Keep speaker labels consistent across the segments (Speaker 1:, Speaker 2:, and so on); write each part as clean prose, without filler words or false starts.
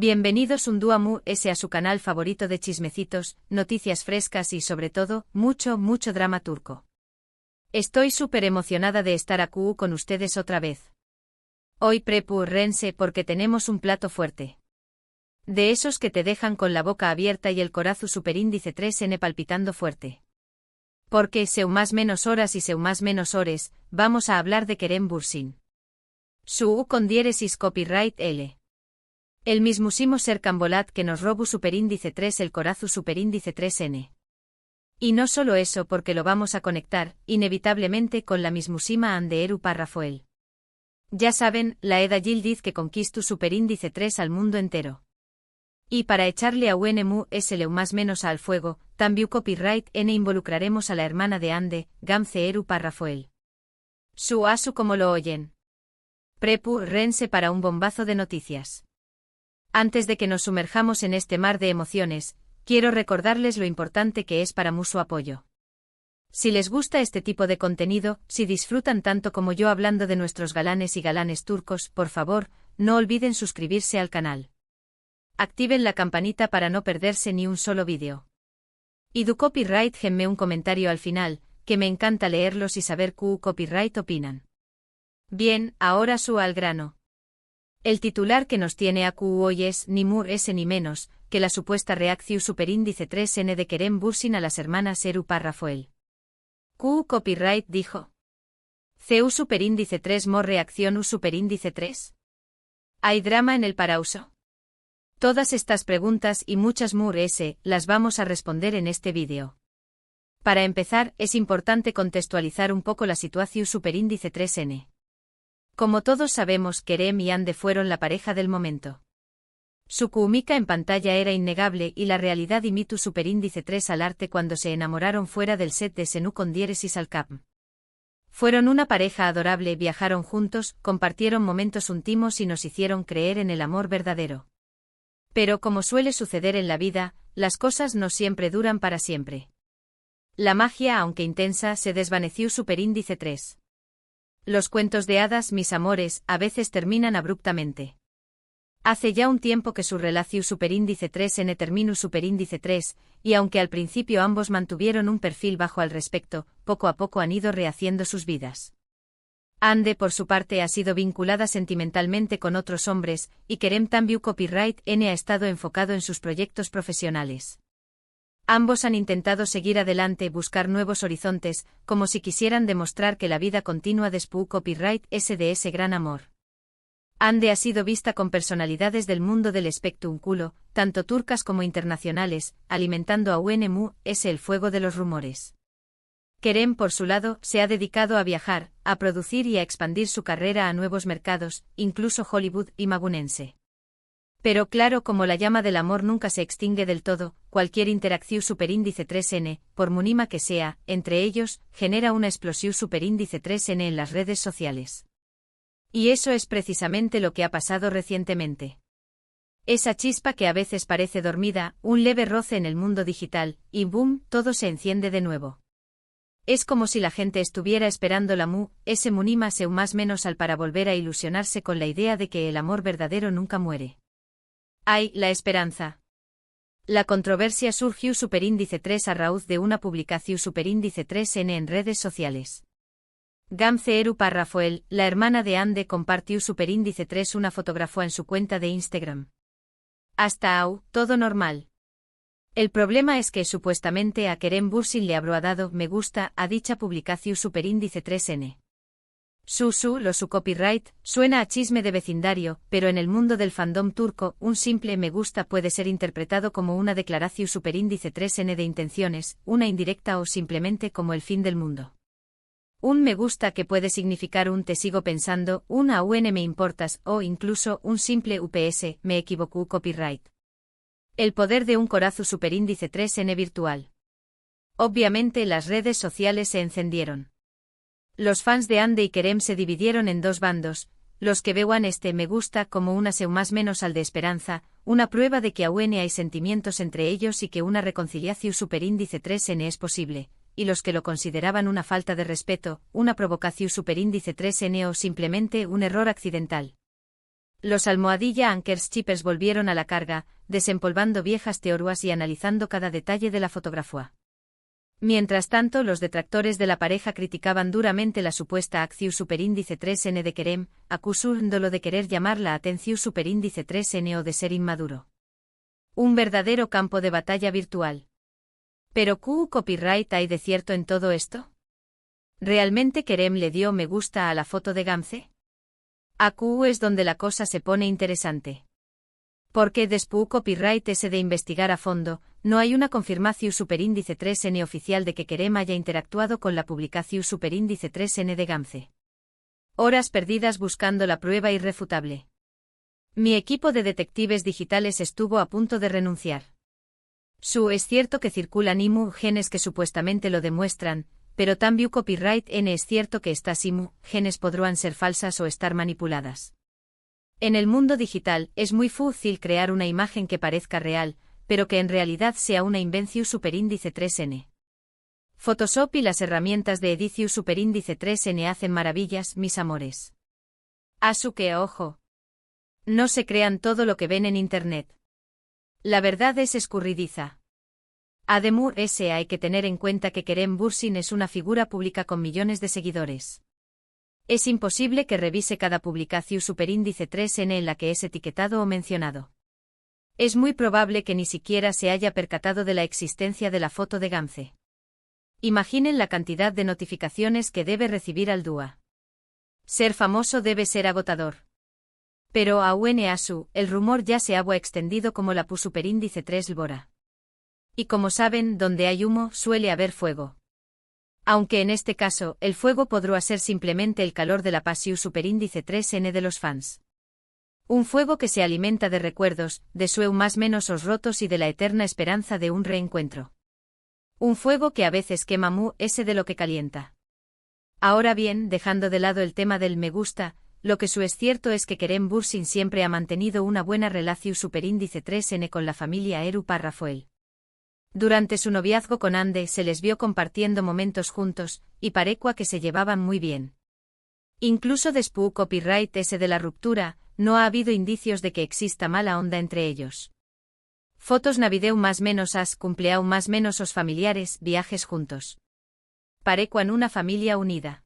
Speaker 1: Bienvenidos un día a su canal favorito de chismecitos, noticias frescas y sobre todo, mucho drama turco. Estoy súper emocionada de estar aquí con ustedes otra vez. Hoy prepárense porque tenemos un plato fuerte. De esos que te dejan con la boca abierta y el corazón superíndice 3N palpitando fuerte. Porque seu más menos horas y seu más menos ores, vamos a hablar de Kerem Bürsin. Su con diéresis copyright L. El mismísimo ser Cambolat que nos robó superíndice 3 el corazón superíndice 3N. Y no solo eso porque lo vamos a conectar, inevitablemente con la mismísima Anderu Parrafoel. Ya saben, la Eda Yildiz que conquistó superíndice 3 al mundo entero. Y para echarle a UNMU SLU más menos al fuego, también copyright N involucraremos a la hermana de Ande, Gamceeru Parrafoel. Su asu como lo oyen. Prepárense para un bombazo de noticias. Antes de que nos sumerjamos en este mar de emociones, quiero recordarles lo importante que es para su apoyo. Si les gusta este tipo de contenido, si disfrutan tanto como yo hablando de nuestros galanes y galanes turcos, por favor, no olviden suscribirse al canal. Activen la campanita para no perderse ni un solo vídeo. Y du copyright genme un comentario al final, que me encanta leerlos y saber qué copyright opinan. Bien, ahora al grano. El titular que nos tiene a hoy es ni más ni menos que la supuesta reacción superíndice 3N de Kerem Bürsin a las hermanas Eru Parrafoel. Copyright dijo. CU superíndice 3 mo reacción U superíndice 3. ¿Hay drama en el parauso? Todas estas preguntas y muchas las vamos a responder en este vídeo. Para empezar, es importante contextualizar un poco la situación superíndice 3N. Como todos sabemos, Kerem y Ande fueron la pareja del momento. Su química en pantalla era innegable y la realidad imitu superíndice 3 al arte cuando se enamoraron fuera del set de Senú con diéresis al cap. Fueron una pareja adorable, viajaron juntos, compartieron momentos íntimos y nos hicieron creer en el amor verdadero. Pero como suele suceder en la vida, las cosas no siempre duran para siempre. La magia, aunque intensa, se desvaneció superíndice 3. Los cuentos de hadas, mis amores, a veces terminan abruptamente. Hace ya un tiempo que su relación superíndice 3N terminó superíndice 3, y aunque al principio ambos mantuvieron un perfil bajo al respecto, poco a poco han ido rehaciendo sus vidas. Ande por su parte ha sido vinculada sentimentalmente con otros hombres, y Kerem también copyright N ha estado enfocado en sus proyectos profesionales. Ambos han intentado seguir adelante, buscar nuevos horizontes, como si quisieran demostrar que la vida continúa después copyright S de ese gran amor. Ande ha sido vista con personalidades del mundo del espectáculo, tanto turcas como internacionales, alimentando a UNMU el fuego de los rumores. Kerem, por su lado, se ha dedicado a viajar, a producir y a expandir su carrera a nuevos mercados, incluso Hollywood y magunense. Pero claro, como la llama del amor nunca se extingue del todo, cualquier interacción superíndice 3N, por mínima que sea, entre ellos, genera una explosión superíndice 3N en las redes sociales. Y eso es precisamente lo que ha pasado recientemente. Esa chispa que a veces parece dormida, un leve roce en el mundo digital, y boom, todo se enciende de nuevo. Es como si la gente estuviera esperando la ese munima seu más menos al para volver a ilusionarse con la idea de que el amor verdadero nunca muere. ¡Ay, la esperanza! La controversia surgió superíndice 3 a raíz de una publicación superíndice 3N en redes sociales. Gamceeru Parrafoel, la hermana de Ande, compartió superíndice 3 una fotografía en su cuenta de Instagram. Hasta todo normal. El problema es que supuestamente a Kerem Bürsin le habrá dado me gusta a dicha publicación superíndice 3N. Su copyright, suena a chisme de vecindario, pero en el mundo del fandom turco, un simple me gusta puede ser interpretado como una declaración superíndice 3N de intenciones, una indirecta o simplemente como el fin del mundo. Un me gusta que puede significar un te sigo pensando, un AUN me importas, o incluso un simple UPS, me equivoco copyright. El poder de un corazón superíndice 3N virtual. Obviamente las redes sociales se encendieron. Los fans de Ande y Kerem se dividieron en dos bandos, los que vean este me gusta como una seu más menos al de esperanza, una prueba de que aún hay sentimientos entre ellos y que una reconciliación superíndice 3N es posible, y los que lo consideraban una falta de respeto, una provocación superíndice 3N o simplemente un error accidental. Los almohadilla Anchors Chippers volvieron a la carga, desempolvando viejas teorías y analizando cada detalle de la fotografía. Mientras tanto, los detractores de la pareja criticaban duramente la supuesta acción superíndice 3N de Kerem, acusándolo de querer llamar la atención superíndice 3N o de ser inmaduro. Un verdadero campo de batalla virtual. ¿Pero qué copyright hay de cierto en todo esto? ¿Realmente Kerem le dio me gusta a la foto de Gamze? Aquí es donde la cosa se pone interesante. Porque después copyright ese de investigar a fondo, no hay una confirmación superíndice 3N oficial de que Kerem haya interactuado con la publicación superíndice 3N de Gamze. Horas perdidas buscando la prueba irrefutable. Mi equipo de detectives digitales estuvo a punto de renunciar. Es cierto que circulan genes que supuestamente lo demuestran, pero también copyright N es cierto que estas genes podrán ser falsas o estar manipuladas. En el mundo digital, es muy fácil crear una imagen que parezca real, pero que en realidad sea una invención superíndice 3N. Photoshop y las herramientas de edición superíndice 3N hacen maravillas, mis amores. Asu que ojo. No se crean todo lo que ven en Internet. La verdad es escurridiza. Además, hay que tener en cuenta que Kerem Bürsin es una figura pública con millones de seguidores. Es imposible que revise cada publicación superíndice 3N en la que es etiquetado o mencionado. Es muy probable que ni siquiera se haya percatado de la existencia de la foto de Gamze. Imaginen la cantidad de notificaciones que debe recibir al día. Ser famoso debe ser agotador. Pero aún el rumor ya se ha extendido como la superíndice 3 Lbora. Y como saben, donde hay humo, suele haber fuego. Aunque en este caso, el fuego podrá ser simplemente el calor de la pasión superíndice 3N de los fans. Un fuego que se alimenta de recuerdos, de su más menos os rotos y de la eterna esperanza de un reencuentro. Un fuego que a veces quema ese de lo que calienta. Ahora bien, dejando de lado el tema del me gusta, lo que es cierto es que Kerem Bürsin siempre ha mantenido una buena relación superíndice 3N con la familia Eru Parrafoel. Durante su noviazgo con Ande se les vio compartiendo momentos juntos, y parecua que se llevaban muy bien. Incluso después copyright ese de la ruptura, no ha habido indicios de que exista mala onda entre ellos. Fotos navideu más menos cumpleaños más menos os familiares, viajes juntos. Parecuan una familia unida.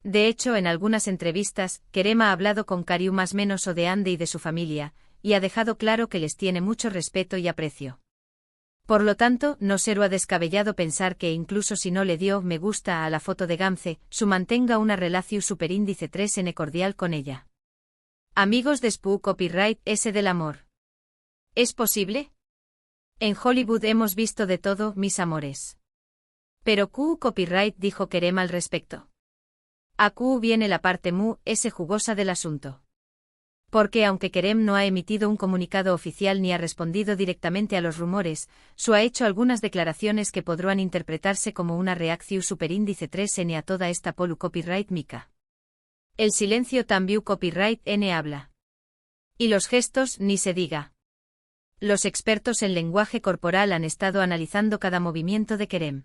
Speaker 1: De hecho, en algunas entrevistas, Kerem ha hablado con Cariu más menos o de Ande y de su familia, y ha dejado claro que les tiene mucho respeto y aprecio. Por lo tanto, no será descabellado pensar que incluso si no le dio me gusta a la foto de Gamze, su mantenga una relación superíndice 3N cordial con ella. Amigos de copyright ese del amor. ¿Es posible? En Hollywood hemos visto de todo, mis amores. Pero copyright dijo Kerem al respecto. A viene la parte ese jugosa del asunto. Porque aunque Kerem no ha emitido un comunicado oficial ni ha respondido directamente a los rumores, ha hecho algunas declaraciones que podrán interpretarse como una reacción superíndice 3N a toda esta polu copyright mica. El silencio también copyright N habla. Y los gestos ni se diga. Los expertos en lenguaje corporal han estado analizando cada movimiento de Kerem.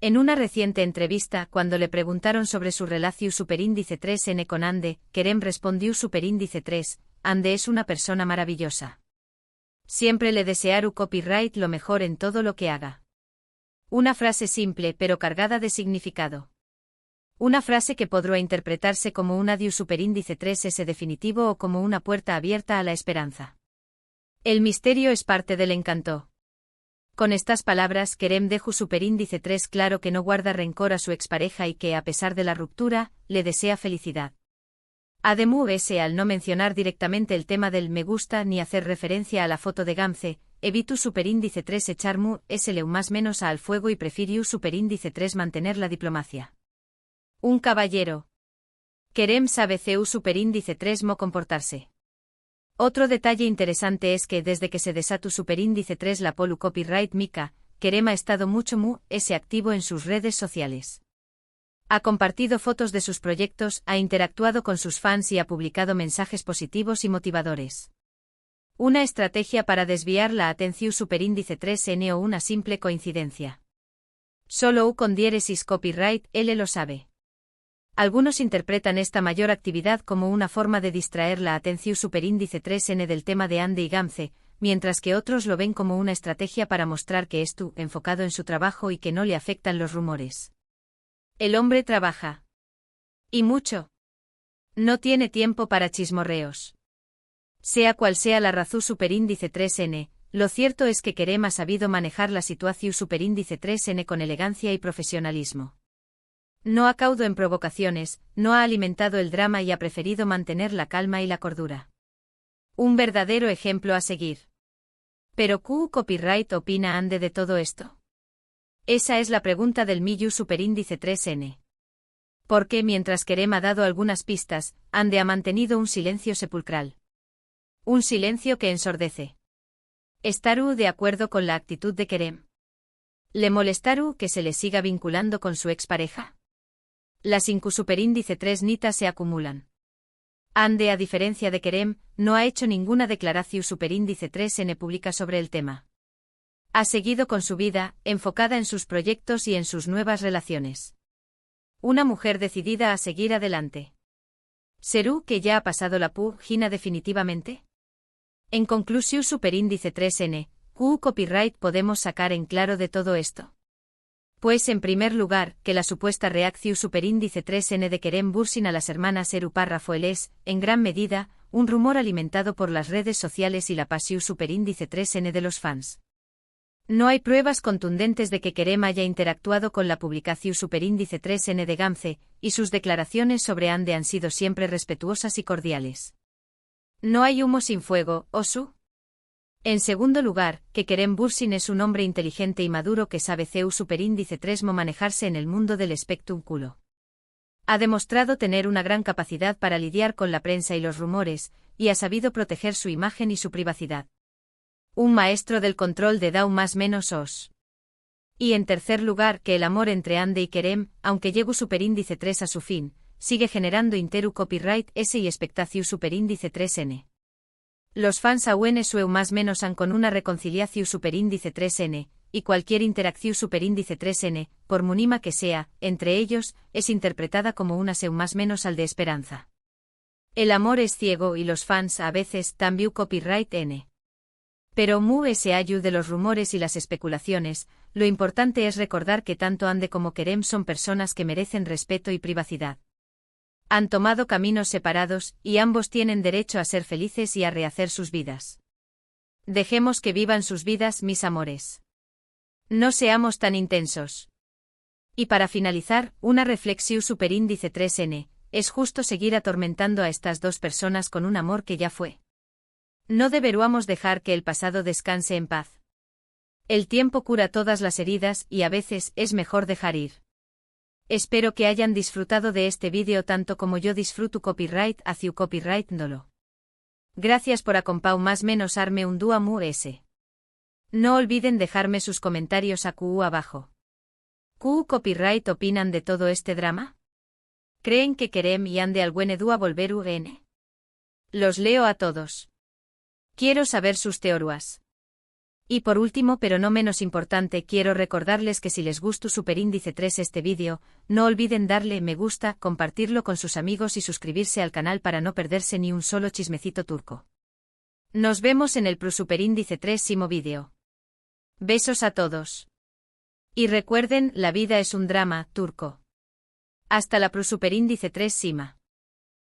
Speaker 1: En una reciente entrevista, cuando le preguntaron sobre su relación superíndice 3N con Ande, Kerem respondió superíndice 3, Ande es una persona maravillosa. Siempre le desearu copyright lo mejor en todo lo que haga. Una frase simple pero cargada de significado. Una frase que podrá interpretarse como un adiós superíndice 3S definitivo o como una puerta abierta a la esperanza. El misterio es parte del encanto. Con estas palabras, Kerem dejó superíndice 3 claro que no guarda rencor a su expareja y que, a pesar de la ruptura, le desea felicidad. Además, al no mencionar directamente el tema del me gusta ni hacer referencia a la foto de Gamze, evitu superíndice 3 echarmu leu más menos al fuego y prefiriu superíndice 3 mantener la diplomacia. Un caballero. Kerem sabe cu superíndice 3 mo comportarse. Otro detalle interesante es que desde que se desató superíndice 3 la polu copyright mica, Kerem ha estado mucho activo en sus redes sociales. Ha compartido fotos de sus proyectos, ha interactuado con sus fans y ha publicado mensajes positivos y motivadores. Una estrategia para desviar la atención superíndice 3N o una simple coincidencia. Solo con diéresis copyright, él lo sabe. Algunos interpretan esta mayor actividad como una forma de distraer la atención superíndice 3N del tema de Ande y Gamze, mientras que otros lo ven como una estrategia para mostrar que es tú enfocado en su trabajo y que no le afectan los rumores. El hombre trabaja. Y mucho. No tiene tiempo para chismorreos. Sea cual sea la razón superíndice 3N, lo cierto es que Kerem ha sabido manejar la situación superíndice 3N con elegancia y profesionalismo. No ha caído en provocaciones, no ha alimentado el drama y ha preferido mantener la calma y la cordura. Un verdadero ejemplo a seguir. ¿Pero Q Copyright opina Ande de todo esto? Esa es la pregunta del Miyu superíndice 3N. Porque mientras Kerem ha dado algunas pistas, Ande ha mantenido un silencio sepulcral. Un silencio que ensordece. ¿Estaru de acuerdo con la actitud de Kerem? ¿Le molestaru que se le siga vinculando con su expareja? Las Inku superíndice 3 nitas se acumulan. Ande, a diferencia de Kerem, no ha hecho ninguna declaración superíndice 3N pública sobre el tema. Ha seguido con su vida, enfocada en sus proyectos y en sus nuevas relaciones. Una mujer decidida a seguir adelante. ¿Serú que ya ha pasado la página definitivamente? En conclusión superíndice 3N, ¿Q copyright podemos sacar en claro de todo esto? Pues en primer lugar, que la supuesta reacción superíndice 3N de Kerem Bürsin a las hermanas Serú Rafael es, en gran medida, un rumor alimentado por las redes sociales y la pasión superíndice 3N de los fans. No hay pruebas contundentes de que Kerem haya interactuado con la publicación superíndice 3N de Gamze, y sus declaraciones sobre Ande han sido siempre respetuosas y cordiales. No hay humo sin fuego, ¿osu? En segundo lugar, que Kerem Bürsin es un hombre inteligente y maduro que sabe CU superíndice 3 manejarse en el mundo del espectáculo. Ha demostrado tener una gran capacidad para lidiar con la prensa y los rumores, y ha sabido proteger su imagen y su privacidad. Un maestro del control de DAO más menos os. Y en tercer lugar, que el amor entre Ande y Kerem, aunque llegó superíndice 3 a su fin, sigue generando interu copyright S y expectación superíndice 3N. Los fans aún sue más menos han con una reconciliación superíndice 3N, y cualquier interacción superíndice 3N, por mínima que sea, entre ellos, es interpretada como una seu más menos al de esperanza. El amor es ciego y los fans a veces también copyright N. Pero mu ese ayu de los rumores y las especulaciones, lo importante es recordar que tanto Ande como Kerem son personas que merecen respeto y privacidad. Han tomado caminos separados, y ambos tienen derecho a ser felices y a rehacer sus vidas. Dejemos que vivan sus vidas, mis amores. No seamos tan intensos. Y para finalizar, una reflexión superíndice 3N, es justo seguir atormentando a estas dos personas con un amor que ya fue. No deberíamos dejar que el pasado descanse en paz. El tiempo cura todas las heridas y a veces es mejor dejar ir. Espero que hayan disfrutado de este vídeo tanto como yo disfruto copyright hacia copyright nolo. Gracias por acompañar más menos arme un dúo mu s. No olviden dejarme sus comentarios a QU abajo. ¿Q copyright opinan de todo este drama? ¿Creen que Kerem y Ande algune dúa volver UN? Los leo a todos. Quiero saber sus teorías. Y por último pero no menos importante quiero recordarles que si les gustó superíndice 3 este vídeo, no olviden darle me gusta, compartirlo con sus amigos y suscribirse al canal para no perderse ni un solo chismecito turco. Nos vemos en el superíndice 3 vídeo. Besos a todos. Y recuerden, la vida es un drama, turco. Hasta la superíndice 3 Sima.